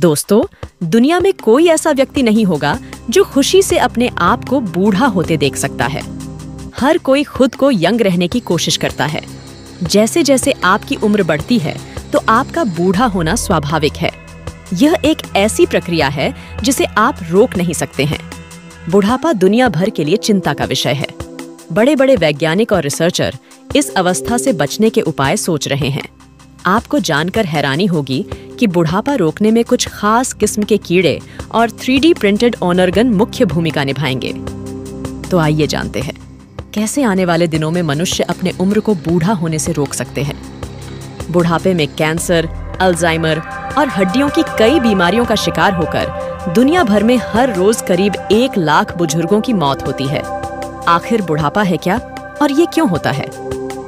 दोस्तों, दुनिया में कोई ऐसा व्यक्ति नहीं होगा जो खुशी से अपने आप को बूढ़ा होते देख सकता है। हर कोई खुद को यंग रहने की कोशिश करता है। जैसे जैसे आपकी उम्र बढ़ती है तो आपका बूढ़ा होना स्वाभाविक है। यह एक ऐसी प्रक्रिया है जिसे आप रोक नहीं सकते हैं। बुढ़ापा दुनिया भर के लिए चिंता का विषय है। बड़े बड़े वैज्ञानिक और रिसर्चर इस अवस्था से बचने के उपाय सोच रहे हैं। आपको जानकर हैरानी होगी कि बुढ़ापा रोकने में कुछ खास किस्म के कीड़े और 3D प्रिंटेड ऑर्गन मुख्य भूमिका निभाएंगे। तो आइए जानते हैं कैसे आने वाले दिनों में मनुष्य अपने उम्र को बूढ़ा होने से रोक सकते हैं। बुढ़ापे में कैंसर, अल्जाइमर और हड्डियों की कई बीमारियों का शिकार होकर दुनिया भर में हर रोज करीब 1 लाख बुजुर्गों की मौत होती है। आखिर बुढ़ापा है क्या और ये क्यों होता है?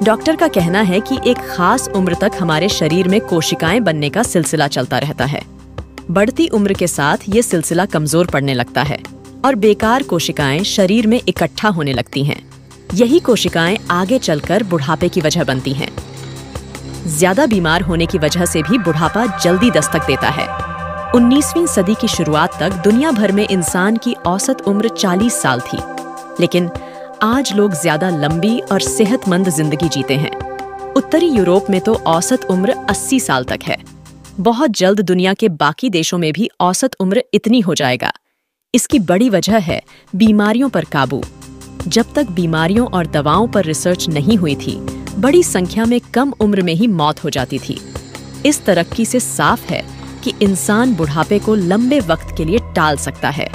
डॉक्टर का कहना है कि एक खास उम्र तक हमारे शरीर में कोशिकाएं बनने का सिलसिला चलता रहता है। बढ़ती उम्र के साथ ये सिलसिला कमजोर पड़ने लगता है और बेकार कोशिकाएं शरीर में इकट्ठा होने लगती हैं। यही कोशिकाएं आगे चलकर बुढ़ापे की वजह बनती हैं। ज्यादा बीमार होने की वजह से भी बुढ़ापा जल्दी दस्तक देता है। 19वीं सदी की शुरुआत तक दुनिया भर में इंसान की औसत उम्र 40 साल थी, लेकिन आज लोग ज्यादा लंबी और सेहतमंद जिंदगी जीते हैं। उत्तरी यूरोप में तो औसत उम्र 80 साल तक है। बहुत जल्द दुनिया के बाकी देशों में भी औसत उम्र इतनी हो जाएगा। इसकी बड़ी वजह है बीमारियों पर काबू। जब तक बीमारियों और दवाओं पर रिसर्च नहीं हुई थी, बड़ी संख्या में कम उम्र में ही मौत हो जाती थी। इस तरक्की से साफ है कि इंसान बुढ़ापे को लंबे वक्त के लिए टाल सकता है।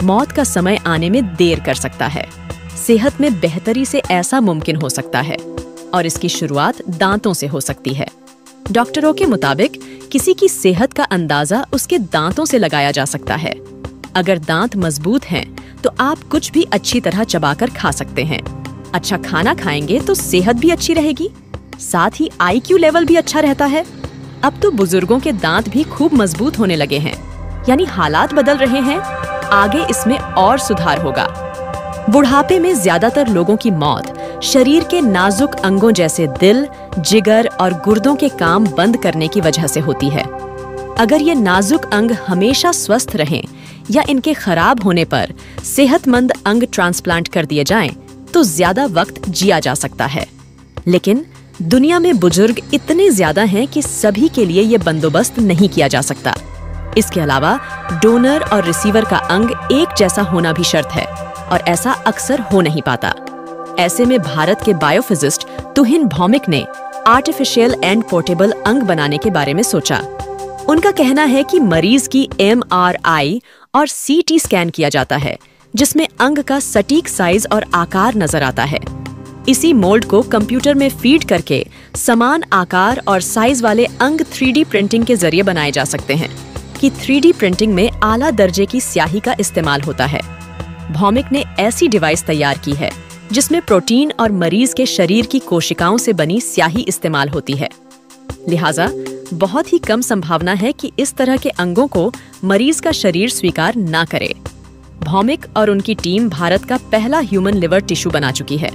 मौत का समय आने में देर कर सकता है। सेहत में बेहतरी से ऐसा मुमकिन हो सकता है और इसकी शुरुआत दांतों से हो सकती है। डॉक्टरों के मुताबिक किसी की सेहत का अंदाजा उसके दांतों से लगाया जा सकता है। अगर दांत मजबूत हैं, तो आप कुछ भी अच्छी तरह चबाकर खा सकते हैं। अच्छा खाना खाएंगे तो सेहत भी अच्छी रहेगी, साथ ही IQ लेवल भी अच्छा रहता है। अब तो बुजुर्गों के दांत भी खूब मजबूत होने लगे हैं, यानी हालात बदल रहे हैं। आगे इसमें और सुधार होगा। बुढ़ापे में ज्यादातर लोगों की मौत शरीर के नाजुक अंगों जैसे दिल, जिगर और गुर्दों के काम बंद करने की वजह से होती है। अगर ये नाजुक अंग हमेशा स्वस्थ रहें या इनके खराब होने पर सेहतमंद अंग ट्रांसप्लांट कर दिए जाएं, तो ज्यादा वक्त जिया जा सकता है। लेकिन दुनिया में बुजुर्ग इतने ज्यादा हैं कि सभी के लिए ये बंदोबस्त नहीं किया जा सकता। इसके अलावा डोनर और रिसीवर का अंग एक जैसा होना भी शर्त है और ऐसा अक्सर हो नहीं पाता। ऐसे में भारत के बायोफिजिस्ट तुहिन भौमिक ने आर्टिफिशियल एंड पोर्टेबल अंग बनाने के बारे में सोचा। उनका कहना है कि मरीज की MRI और CT स्कैन किया जाता है, जिसमें अंग का सटीक साइज और आकार नजर आता है। इसी मोल्ड को कंप्यूटर में फीड करके समान आकार और साइज वाले अंग 3D प्रिंटिंग के जरिए बनाए जा सकते हैं। कि 3D प्रिंटिंग में आला दर्जे की स्याही का इस्तेमाल होता है। भौमिक ने ऐसी डिवाइस तैयार की है जिसमें प्रोटीन और मरीज के शरीर की कोशिकाओं से बनी स्याही इस्तेमाल होती है। लिहाजा बहुत ही कम संभावना है कि इस तरह के अंगों को मरीज का शरीर स्वीकार ना करे। भौमिक और उनकी टीम भारत का पहला ह्यूमन लिवर टिश्यू बना चुकी है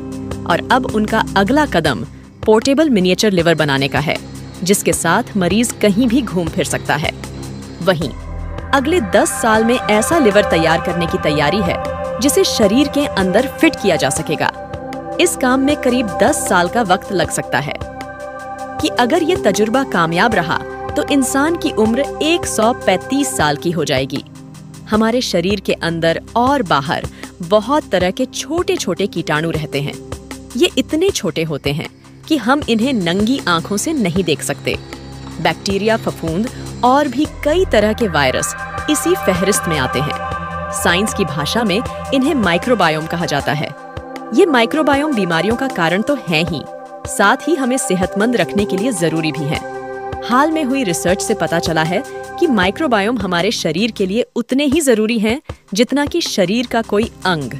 और अब उनका अगला कदम पोर्टेबल मिनिएचर लिवर बनाने का है, जिसके साथ मरीज कहीं भी घूम फिर सकता है। वहीं अगले 10 साल में ऐसा लिवर तैयार करने की तैयारी है जिसे शरीर के अंदर फिट किया जा सकेगा। इस काम में करीब 10 साल का वक्त लग सकता है। कि अगर ये तजुर्बा कामयाब रहा तो इंसान की उम्र 135 साल की हो जाएगी। हमारे शरीर के अंदर और बाहर बहुत तरह के छोटे छोटे कीटाणु रहते हैं। ये इतने छोटे होते हैं कि हम इन्हें नंगी आंखों से नहीं देख सकते। बैक्टीरिया, फफूंद और भी कई तरह के वायरस इसी फहरिस्त में आते हैं। साइंस की भाषा में इन्हें माइक्रोबायोम कहा जाता है। ये माइक्रोबायोम बीमारियों का कारण तो है ही, साथ ही हमें सेहतमंद रखने के लिए जरूरी भी है। हाल में हुई रिसर्च से पता चला है कि माइक्रोबायोम हमारे शरीर के लिए उतने ही जरूरी हैं जितना कि शरीर का कोई अंग।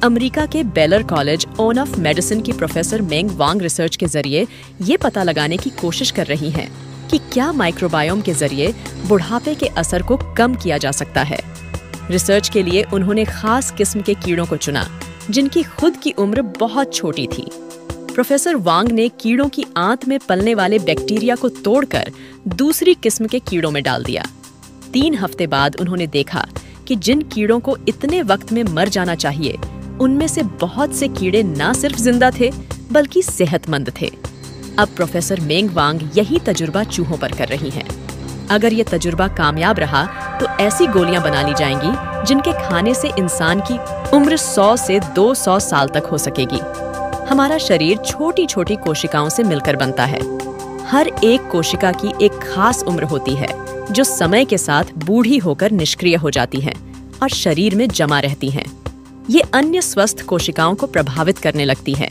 अमेरिका के baler college on off medicine की प्रोफेसर मेंग वांग रिसर्च के जरिए ये पता लगाने की कोशिश कर रही हैं कि क्या माइक्रोबायोम के जरिए बुढ़ापे के असर को कम किया जा सकता है। रिसर्च के लिए उन्होंने खास किस्म के कीड़ों को चुना जिनकी खुद की उम्र बहुत छोटी थी। प्रोफेसर वांग ने कीड़ों की आंत में पलने वाले बैक्टीरिया को तोड़कर दूसरी किस्म के कीड़ों में डाल दिया। 3 हफ्ते बाद उन्होंने देखा कि जिन कीड़ों को इतने वक्त में मर जाना चाहिए, उनमें से बहुत से कीड़े न सिर्फ जिंदा थे बल्कि सेहतमंद थे। अब प्रोफेसर मेंग वांग यही तजुर्बा चूहों पर कर रही हैं। अगर ये तजुर्बा कामयाब रहा तो ऐसी गोलियां बना ली जाएंगी जिनके खाने से इंसान की उम्र 100 से 200 साल तक हो सकेगी। हमारा शरीर छोटी छोटी कोशिकाओं से मिलकर बनता है। हर एक कोशिका की एक खास उम्र होती है जो समय के साथ बूढ़ी होकर निष्क्रिय हो जाती हैं और शरीर में जमा रहती हैं। ये अन्य स्वस्थ कोशिकाओं को प्रभावित करने लगती है।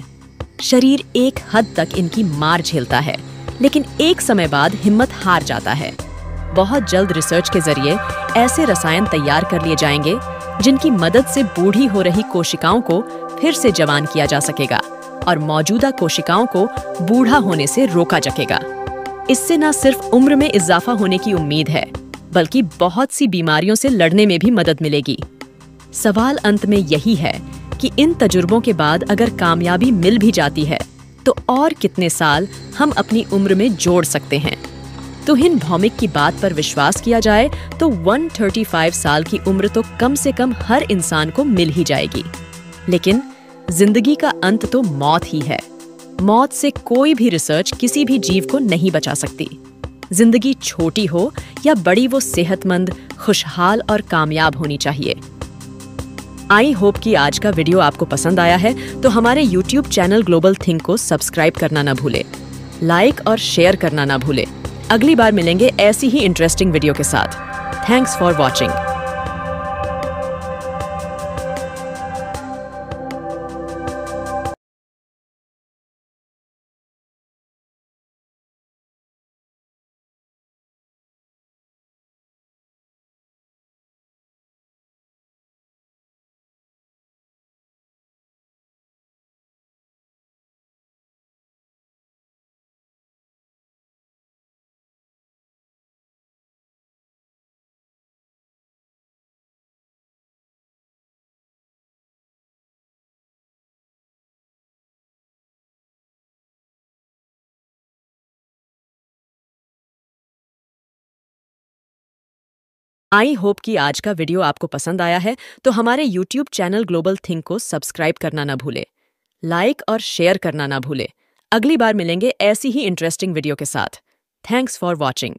शरीर एक हद तक इनकी मार झेलता है, लेकिन एक समय बाद हिम्मत हार जाता है। बहुत जल्द रिसर्च के जरिए ऐसे रसायन तैयार कर लिए जाएंगे जिनकी मदद से बूढ़ी हो रही कोशिकाओं को फिर से जवान किया जा सकेगा और मौजूदा कोशिकाओं को बूढ़ा होने से रोका जाएगा। इससे न सिर्फ उम्र में इजाफा होने की उम्मीद है, बल्कि बहुत सी बीमारियों से लड़ने में भी मदद मिलेगी। सवाल अंत में यही है कि इन तजुर्बों के बाद अगर कामयाबी मिल भी जाती है तो और कितने साल हम अपनी उम्र में जोड़ सकते हैं। तुहिन भौमिक की बात पर विश्वास किया जाए तो 135 साल की उम्र तो कम से कम हर इंसान को मिल ही जाएगी। लेकिन जिंदगी का अंत तो मौत ही है। मौत से कोई भी रिसर्च किसी भी जीव को नहीं बचा सकती। जिंदगी छोटी हो या बड़ी, वो सेहतमंद, खुशहाल और कामयाब होनी चाहिए। आई होप कि आज का वीडियो आपको पसंद आया है, तो हमारे YouTube चैनल ग्लोबल थिंक को सब्सक्राइब करना ना भूले, लाइक और शेयर करना ना भूले। अगली बार मिलेंगे ऐसी ही इंटरेस्टिंग वीडियो के साथ। Thanks for watching. I hope कि आज का वीडियो आपको पसंद आया है, तो हमारे YouTube चैनल ग्लोबल थिंक को सब्सक्राइब करना ना भूले, लाइक और शेयर करना ना भूले। अगली बार मिलेंगे ऐसी ही इंटरेस्टिंग वीडियो के साथ। Thanks for watching.